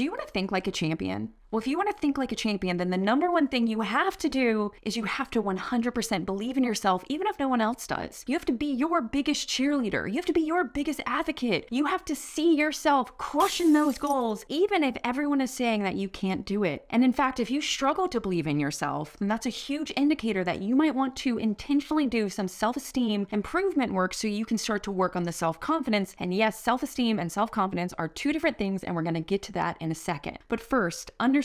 Do you want to think like a champion? Well, if you want to think like a champion, then the number one thing you have to do is you have to 100% believe in yourself, even if no one else does. You have to be your biggest cheerleader. You have to be your biggest advocate. You have to see yourself crushing those goals, even if everyone is saying that you can't do it. And in fact, if you struggle to believe in yourself, then that's a huge indicator that you might want to intentionally do some self-esteem improvement work so you can start to work on the self-confidence. And yes, self-esteem and self-confidence are two different things, and we're going to get to that in a second. But first, understand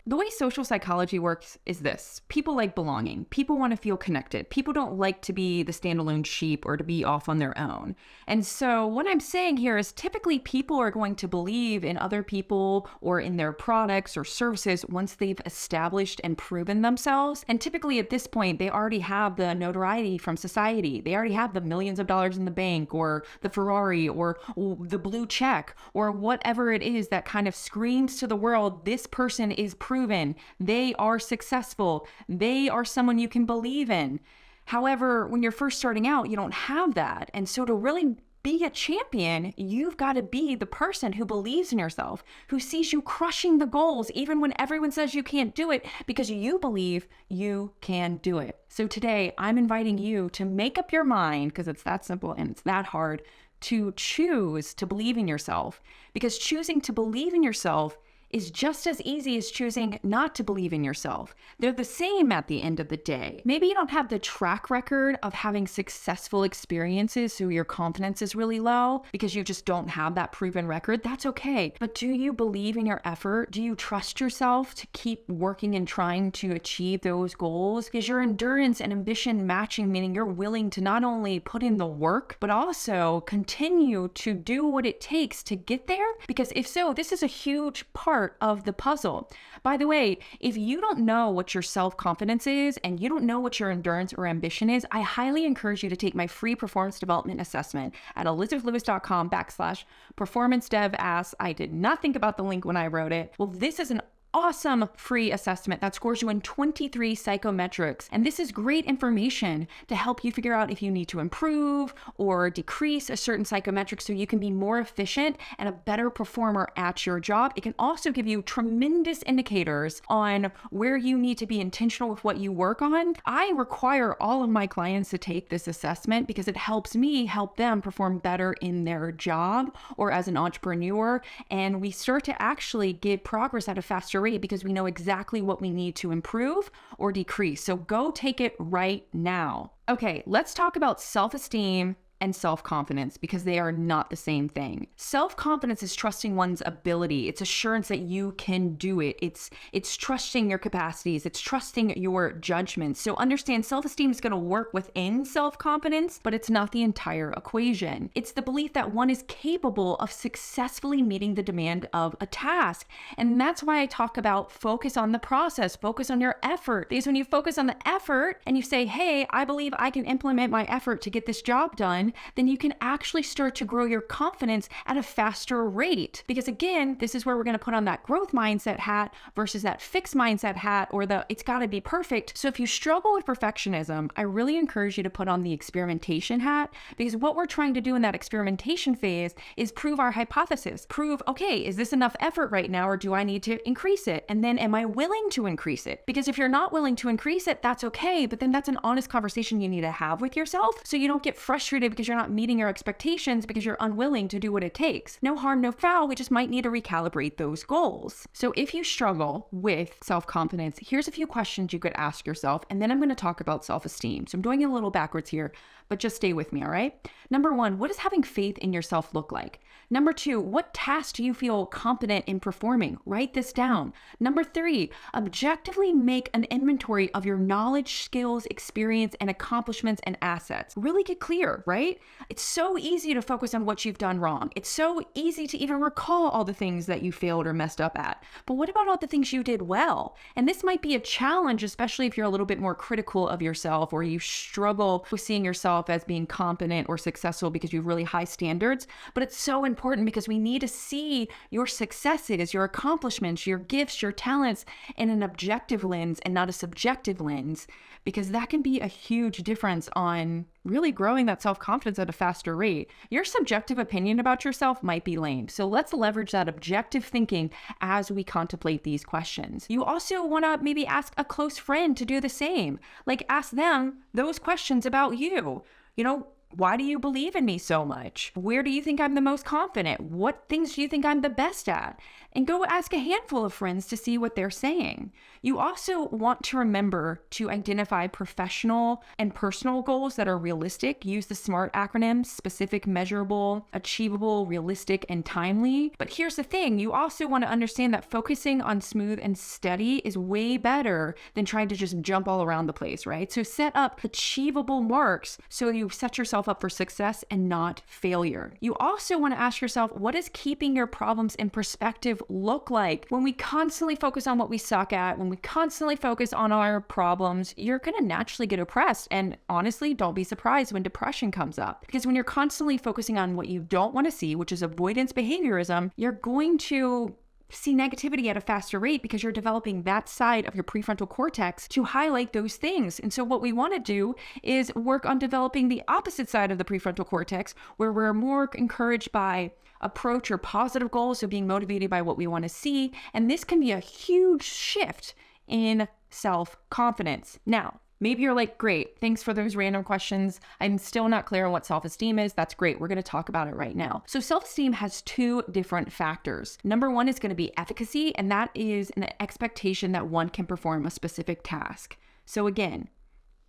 the way social psychology works is this. People like belonging. People want to feel connected. People don't like to be the standalone sheep or to be off on their own. And so what I'm saying here is typically people are going to believe in other people or in their products or services once they've established and proven themselves. And typically at this point, they already have the notoriety from society. They already have the millions of dollars in the bank or the Ferrari or the blue check or whatever it is that kind of screams to the world, this person is proven. They are successful. They are someone you can believe in. However, when you're first starting out, you don't have that. And so to really be a champion, you've got to be the person who believes in yourself, who sees you crushing the goals, even when everyone says you can't do it, because you believe you can do it. So today, I'm inviting you to make up your mind, because it's that simple and it's that hard, to choose to believe in yourself. Because choosing to believe in yourself is just as easy as choosing not to believe in yourself. They're the same at the end of the day. Maybe you don't have the track record of having successful experiences, so your confidence is really low because you just don't have that proven record. That's okay. But do you believe in your effort? Do you trust yourself to keep working and trying to achieve those goals? Is your endurance and ambition matching, meaning you're willing to not only put in the work, but also continue to do what it takes to get there? Because if so, this is a huge part of the puzzle. By the way, if you don't know what your self-confidence is and you don't know what your endurance or ambition is, I highly encourage you to take my free performance development assessment at elizabethlewis.com/performance-dev-ass. I did not think about the link when I wrote it. Well, this is an awesome free assessment that scores you in 23 psychometrics. And this is great information to help you figure out if you need to improve or decrease a certain psychometric so you can be more efficient and a better performer at your job. It can also give you tremendous indicators on where you need to be intentional with what you work on. I require all of my clients to take this assessment because it helps me help them perform better in their job or as an entrepreneur. And we start to actually get progress at a faster rate because we know exactly what we need to improve or decrease. So go take it right now. Okay, let's talk about self-esteem and self-confidence because they are not the same thing. Self-confidence is trusting one's ability. It's assurance that you can do it. It's trusting your capacities. It's trusting your judgments. So understand self-esteem is going to work within self-confidence, but it's not the entire equation. It's the belief that one is capable of successfully meeting the demand of a task. And that's why I talk about focus on the process, focus on your effort. Because when you focus on the effort and you say, hey, I believe I can implement my effort to get this job done, then you can actually start to grow your confidence at a faster rate. Because again, this is where we're going to put on that growth mindset hat versus that fixed mindset hat or the it's got to be perfect. So if you struggle with perfectionism, I really encourage you to put on the experimentation hat, because what we're trying to do in that experimentation phase is prove our hypothesis. Prove, okay, is this enough effort right now or do I need to increase it? And then am I willing to increase it? Because if you're not willing to increase it, that's okay. But then that's an honest conversation you need to have with yourself so you don't get frustrated because you're not meeting your expectations because you're unwilling to do what it takes. No harm, no foul. We just might need to recalibrate those goals. So if you struggle with self-confidence, here's a few questions you could ask yourself, and then I'm going to talk about self-esteem. So I'm doing it a little backwards here, but just stay with me, all right? Number one, what does having faith in yourself look like? Number two, what tasks do you feel confident in performing? Write this down. Number three, objectively make an inventory of your knowledge, skills, experience, and accomplishments and assets. Really get clear, right? It's so easy to focus on what you've done wrong. It's so easy to even recall all the things that you failed or messed up at. But what about all the things you did well? And this might be a challenge, especially if you're a little bit more critical of yourself or you struggle with seeing yourself as being competent or successful because you have really high standards. But it's so important because we need to see your successes, your accomplishments, your gifts, your talents in an objective lens and not a subjective lens, because that can be a huge difference on really growing that self-confidence at a faster rate. Your subjective opinion about yourself might be lame. So let's leverage that objective thinking as we contemplate these questions. You also want to maybe ask a close friend to do the same. Like ask them those questions about you. Why do you believe in me so much? Where do you think I'm the most confident? What things do you think I'm the best at? And go ask a handful of friends to see what they're saying. You also want to remember to identify professional and personal goals that are realistic. Use the SMART acronym: specific, measurable, achievable, realistic, and timely. But here's the thing, you also want to understand that focusing on smooth and steady is way better than trying to just jump all around the place, right? So set up achievable marks so you set yourself up for success and not failure. You also want to ask yourself, what is keeping your problems in perspective look like? When we constantly focus on what we suck at, when we constantly focus on our problems, you're going to naturally get oppressed. And honestly, don't be surprised when depression comes up. Because when you're constantly focusing on what you don't want to see, which is avoidance behaviorism, you're going to see negativity at a faster rate because you're developing that side of your prefrontal cortex to highlight those things. And so what we want to do is work on developing the opposite side of the prefrontal cortex, where we're more encouraged by approach or positive goals, so being motivated by what we want to see. And this can be a huge shift in self-confidence. Now, maybe you're like, great, thanks for those random questions. I'm still not clear on what self-esteem is. That's great. We're going to talk about it right now. So self-esteem has two different factors. Number one is going to be efficacy, and that is an expectation that one can perform a specific task. So again,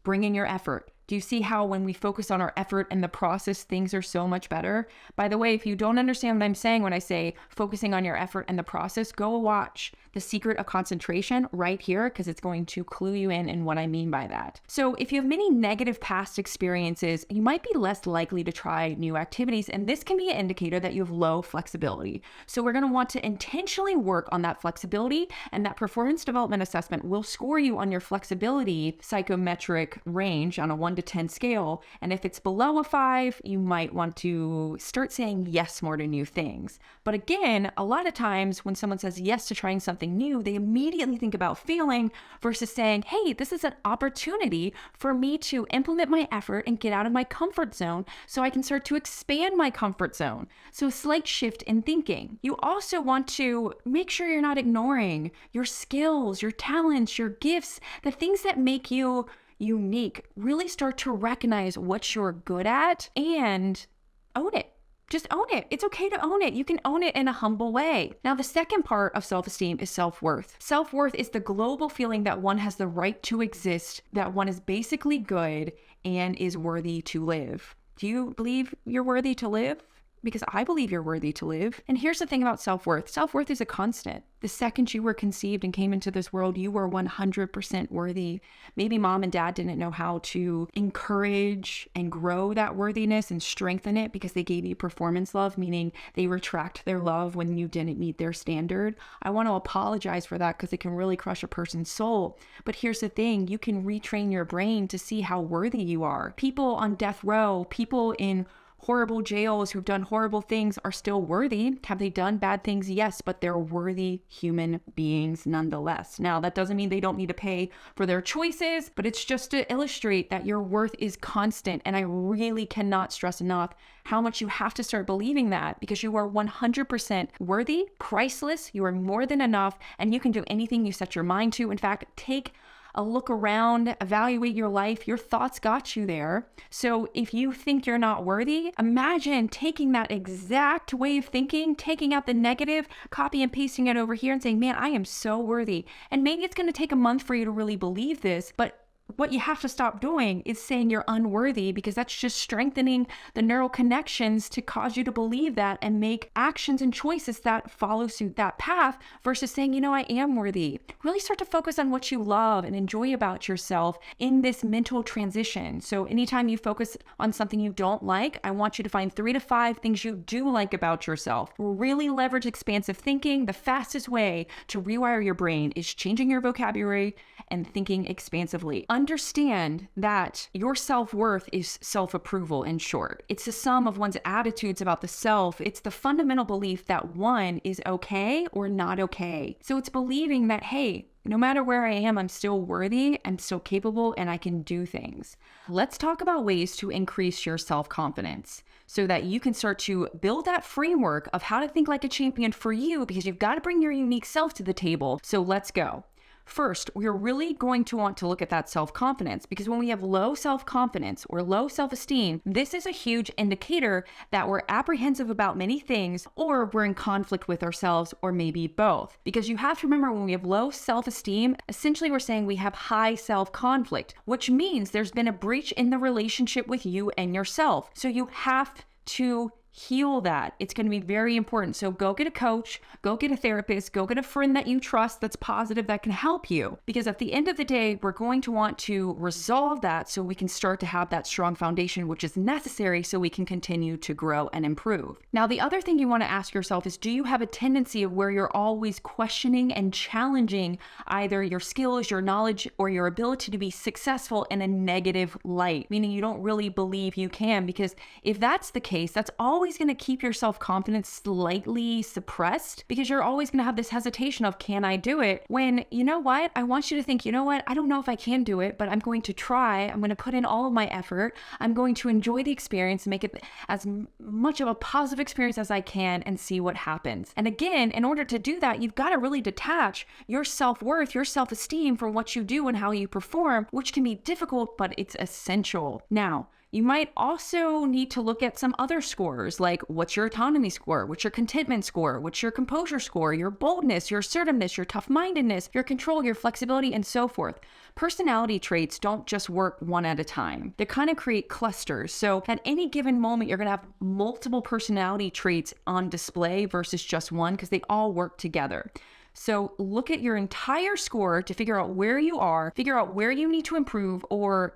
bring in your effort. Do you see how when we focus on our effort and the process, things are so much better? By the way, if you don't understand what I'm saying when I say focusing on your effort and the process, go watch The Secret of Concentration right here, because it's going to clue you in what I mean by that. So if you have many negative past experiences, you might be less likely to try new activities, and this can be an indicator that you have low flexibility. So we're going to want to intentionally work on that flexibility, and that performance development assessment will score you on your flexibility psychometric range on a 1 to 10 scale. And if it's below a 5, you might want to start saying yes more to new things. But again, a lot of times when someone says yes to trying something new, they immediately think about failing versus saying, hey, this is an opportunity for me to implement my effort and get out of my comfort zone so I can start to expand my comfort zone. So a slight shift in thinking. You also want to make sure you're not ignoring your skills, your talents, your gifts, the things that make you unique. Really start to recognize what you're good at and own it. Just own it. It's okay to own it. You can own it in a humble way. Now, the second part of self-esteem is self-worth. Self-worth is the global feeling that one has the right to exist, that one is basically good and is worthy to live. Do you believe you're worthy to live? Because I believe you're worthy to live. And here's the thing about self-worth. Self-worth is a constant. The second you were conceived and came into this world, you were 100% worthy. Maybe mom and dad didn't know how to encourage and grow that worthiness and strengthen it because they gave you performance love, meaning they retract their love when you didn't meet their standard. I want to apologize for that because it can really crush a person's soul. But here's the thing, you can retrain your brain to see how worthy you are. People on death row, people in horrible jails who've done horrible things are still worthy. Have they done bad things? Yes, but they're worthy human beings nonetheless. Now, that doesn't mean they don't need to pay for their choices, but it's just to illustrate that your worth is constant. And I really cannot stress enough how much you have to start believing that, because you are 100% worthy, priceless, you are more than enough, and you can do anything you set your mind to. In fact, take a look around, evaluate your life. Your thoughts got you there. So if you think you're not worthy, imagine taking that exact way of thinking, taking out the negative, copy and pasting it over here and saying, man, I am so worthy. And maybe it's going to take a month for you to really believe this, but what you have to stop doing is saying you're unworthy, because that's just strengthening the neural connections to cause you to believe that and make actions and choices that follow suit that path versus saying, you know, I am worthy. Really start to focus on what you love and enjoy about yourself in this mental transition. So anytime you focus on something you don't like, I want you to find 3 to 5 things you do like about yourself. Really leverage expansive thinking. The fastest way to rewire your brain is changing your vocabulary and thinking expansively. understand that your self-worth is self-approval, in short. It's the sum of one's attitudes about the self. It's the fundamental belief that one is okay or not okay. So it's believing that, hey, no matter where I am, I'm still worthy, I'm still capable, and I can do things. Let's talk about ways to increase your self-confidence so that you can start to build that framework of how to think like a champion for you, because you've got to bring your unique self to the table. So let's go. First, we're really going to want to look at that self-confidence, because when we have low self-confidence or low self-esteem, this is a huge indicator that we're apprehensive about many things, or we're in conflict with ourselves, or maybe both. Because you have to remember, when we have low self-esteem, essentially we're saying we have high self-conflict, which means there's been a breach in the relationship with you and yourself. So you have to heal that. It's going to be very important. So go get a coach, go get a therapist, go get a friend that you trust that's positive, that can help you. Because at the end of the day, we're going to want to resolve that so we can start to have that strong foundation, which is necessary so we can continue to grow and improve. Now, the other thing you want to ask yourself is, do you have a tendency of where you're always questioning and challenging either your skills, your knowledge, or your ability to be successful in a negative light, meaning you don't really believe you can? Because if that's the case, that's always going to keep your self-confidence slightly suppressed, because you're always going to have this hesitation of, can I do it? When, you know what? I want you to think, you know what? I don't know if I can do it, but I'm going to try. I'm going to put in all of my effort. I'm going to enjoy the experience and make it as much of a positive experience as I can and see what happens. And again, in order to do that, you've got to really detach your self-worth, your self-esteem from what you do and how you perform, which can be difficult, but it's essential. Now, you might also need to look at some other scores, like what's your autonomy score, what's your contentment score, what's your composure score, your boldness, your assertiveness, your tough-mindedness, your control, your flexibility, and so forth. Personality traits don't just work one at a time. They kind of create clusters. So at any given moment, you're going to have multiple personality traits on display versus just one, because they all work together. So look at your entire score to figure out where you are, figure out where you need to improve or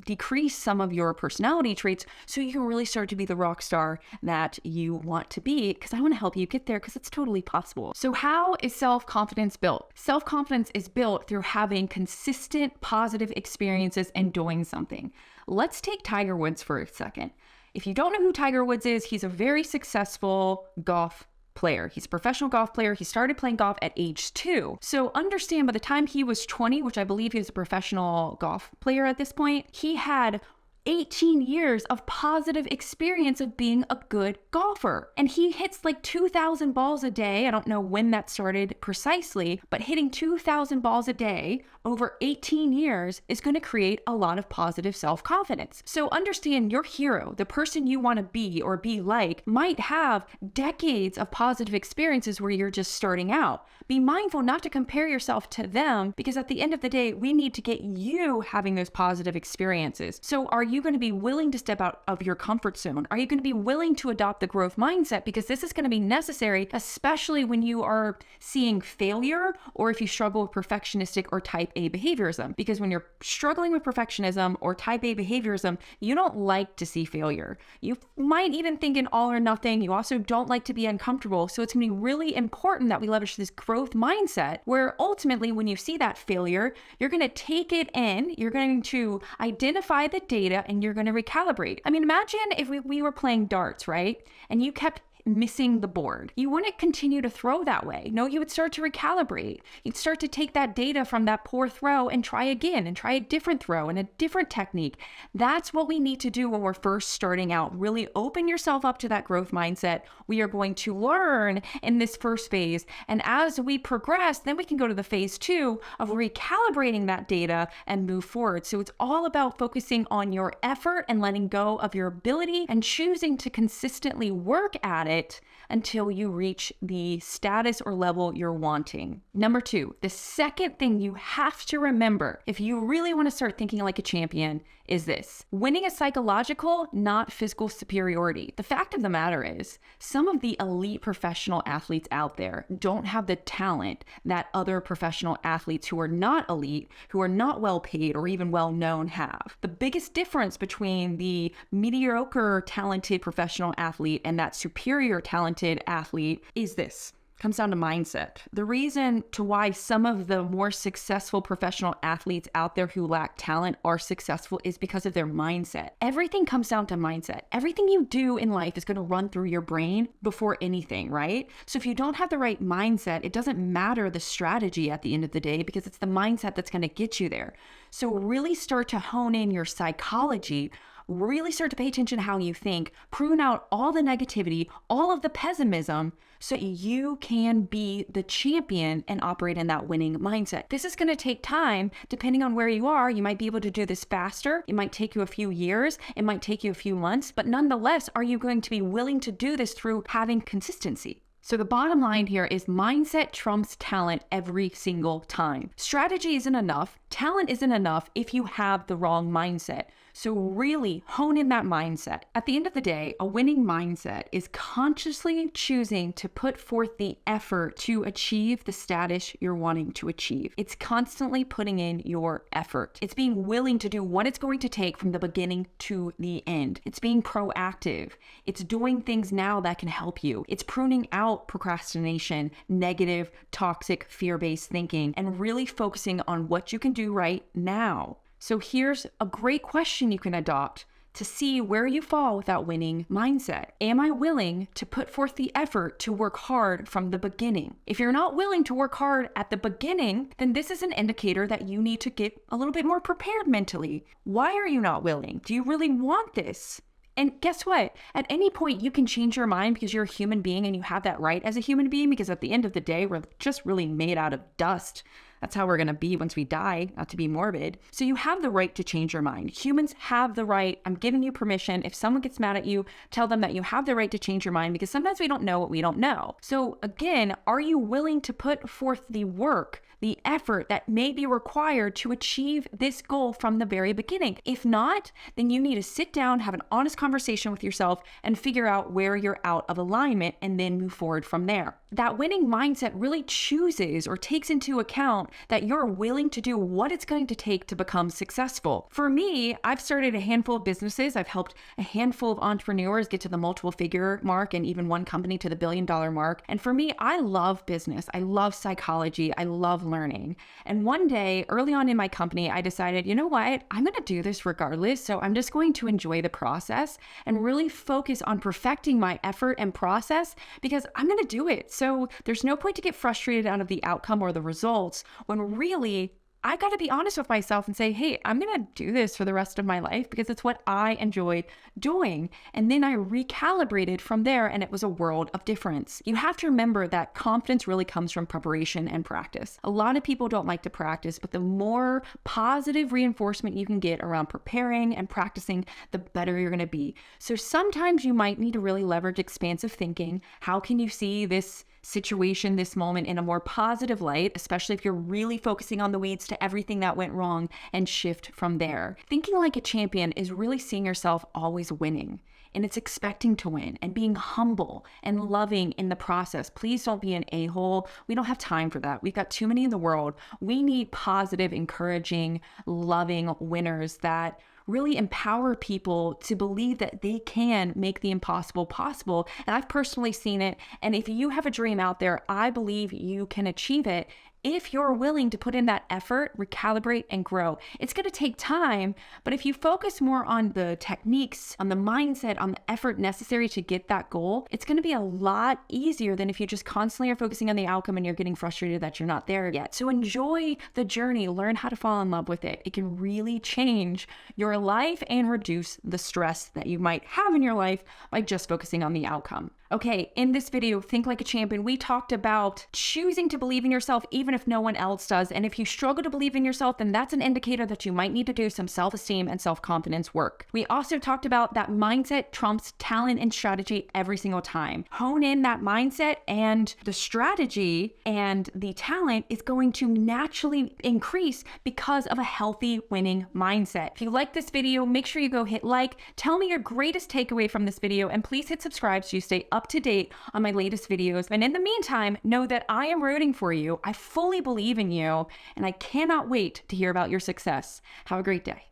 decrease some of your personality traits so you can really start to be the rock star that you want to be, because I want to help you get there, because it's totally possible. So how is self-confidence built? Self-confidence is built through having consistent positive experiences and doing something. Let's take Tiger Woods for a second. If you don't know who Tiger Woods is, he's a very successful golf player. He's a professional golf player. He started playing golf at age 2. So understand, by the time he was 20, which I believe he was a professional golf player at this point, he had 18 years of positive experience of being a good golfer. And he hits like 2,000 balls a day. I don't know when that started precisely, but hitting 2,000 balls a day over 18 years is going to create a lot of positive self-confidence. So understand, your hero, the person you want to be or be like, might have decades of positive experiences where you're just starting out. Be mindful not to compare yourself to them, because at the end of the day, we need to get you having those positive experiences. So are you going to be willing to step out of your comfort zone? Are you going to be willing to adopt the growth mindset? Because this is going to be necessary, especially when you are seeing failure, or if you struggle with perfectionistic or type A behaviorism. Because when you're struggling with perfectionism or type A behaviorism, you don't like to see failure. You might even think in all or nothing. You also don't like to be uncomfortable. So it's going to be really important that we leverage this growth mindset, where ultimately when you see that failure, you're going to take it in, you're going to identify the data, and you're going to recalibrate. I mean, imagine if we were playing darts, right? And you kept missing the board. You wouldn't continue to throw that way. No, you would start to recalibrate. You'd start to take that data from that poor throw and try again, and try a different throw and a different technique. That's what we need to do when we're first starting out. Really open yourself up to that growth mindset. We are going to learn in this first phase. And as we progress, then we can go to the phase 2 of recalibrating that data and move forward. So it's all about focusing on your effort and letting go of your ability and choosing to consistently work at it until you reach the status or level you're wanting. Number 2, the second thing you have to remember if you really want to start thinking like a champion is this: winning is psychological, not physical superiority. The fact of the matter is, some of the elite professional athletes out there don't have the talent that other professional athletes who are not elite, who are not well paid or even well known have. The biggest difference between the mediocre talented professional athlete and that superior talented athlete is this: comes down to mindset. The reason to why some of the more successful professional athletes out there who lack talent are successful is because of their mindset. Everything comes down to mindset. Everything you do in life is going to run through your brain before anything, right? So if you don't have the right mindset, it doesn't matter the strategy at the end of the day, because it's the mindset that's going to get you there. So really start to hone in your psychology. Really start to pay attention to how you think, prune out all the negativity, all of the pessimism, so you can be the champion and operate in that winning mindset. This is going to take time. Depending on where you are, you might be able to do this faster. It might take you a few years. It might take you a few months, but nonetheless, are you going to be willing to do this through having consistency? So the bottom line here is mindset trumps talent every single time. Strategy isn't enough. Talent isn't enough if you have the wrong mindset. So really hone in that mindset. At the end of the day, a winning mindset is consciously choosing to put forth the effort to achieve the status you're wanting to achieve. It's constantly putting in your effort. It's being willing to do what it's going to take from the beginning to the end. It's being proactive. It's doing things now that can help you. It's pruning out procrastination, negative, toxic, fear-based thinking, and really focusing on what you can do right now. So here's a great question you can adopt to see where you fall with that winning mindset. Am I willing to put forth the effort to work hard from the beginning? If you're not willing to work hard at the beginning, then this is an indicator that you need to get a little bit more prepared mentally. Why are you not willing? Do you really want this? And guess what? At any point, you can change your mind because you're a human being and you have that right as a human being, because at the end of the day, we're just really made out of dust. That's how we're going to be once we die, not to be morbid. So you have the right to change your mind. Humans have the right. I'm giving you permission. If someone gets mad at you, tell them that you have the right to change your mind, because sometimes we don't know what we don't know. So again, are you willing to put forth the work, the effort that may be required to achieve this goal from the very beginning? If not, then you need to sit down, have an honest conversation with yourself, and figure out where you're out of alignment, and then move forward from there. That winning mindset really chooses or takes into account that you're willing to do what it's going to take to become successful. For me, I've started a handful of businesses. I've helped a handful of entrepreneurs get to the multiple figure mark, and even one company to the $1 billion mark. And for me, I love business. I love psychology. I love learning. And one day early on in my company, I decided, you know what? I'm going to do this regardless. So I'm just going to enjoy the process and really focus on perfecting my effort and process, because I'm going to do it. So there's no point to get frustrated out of the outcome or the results, when really I got to be honest with myself and say, hey, I'm going to do this for the rest of my life because it's what I enjoyed doing. And then I recalibrated from there, and it was a world of difference. You have to remember that confidence really comes from preparation and practice. A lot of people don't like to practice, but the more positive reinforcement you can get around preparing and practicing, the better you're going to be. So sometimes you might need to really leverage expansive thinking. How can you see this situation, this moment in a more positive light, especially if you're really focusing on the weeds to everything that went wrong, and shift from there. Thinking like a champion is really seeing yourself always winning, and it's expecting to win and being humble and loving in the process. Please don't be an a-hole. We don't have time for that. We've got too many in the world. We need positive, encouraging, loving winners that really empower people to believe that they can make the impossible possible. And I've personally seen it. And if you have a dream out there, I believe you can achieve it if you're willing to put in that effort, recalibrate, and grow. It's going to take time, but if you focus more on the techniques, on the mindset, on the effort necessary to get that goal, it's going to be a lot easier than if you just constantly are focusing on the outcome and you're getting frustrated that you're not there yet. So enjoy the journey, learn how to fall in love with it. It can really change your life and reduce the stress that you might have in your life by just focusing on the outcome. Okay, in this video, Think Like a Champion, we talked about choosing to believe in yourself even if no one else does. And if you struggle to believe in yourself, then that's an indicator that you might need to do some self-esteem and self-confidence work. We also talked about that mindset trumps talent and strategy every single time. Hone in that mindset, and the strategy and the talent is going to naturally increase because of a healthy winning mindset. If you like this video, make sure you go hit like, tell me your greatest takeaway from this video, and please hit subscribe so you stay up to date on my latest videos. And in the meantime, know that I am rooting for you. I fully believe in you, and I cannot wait to hear about your success. Have a great day.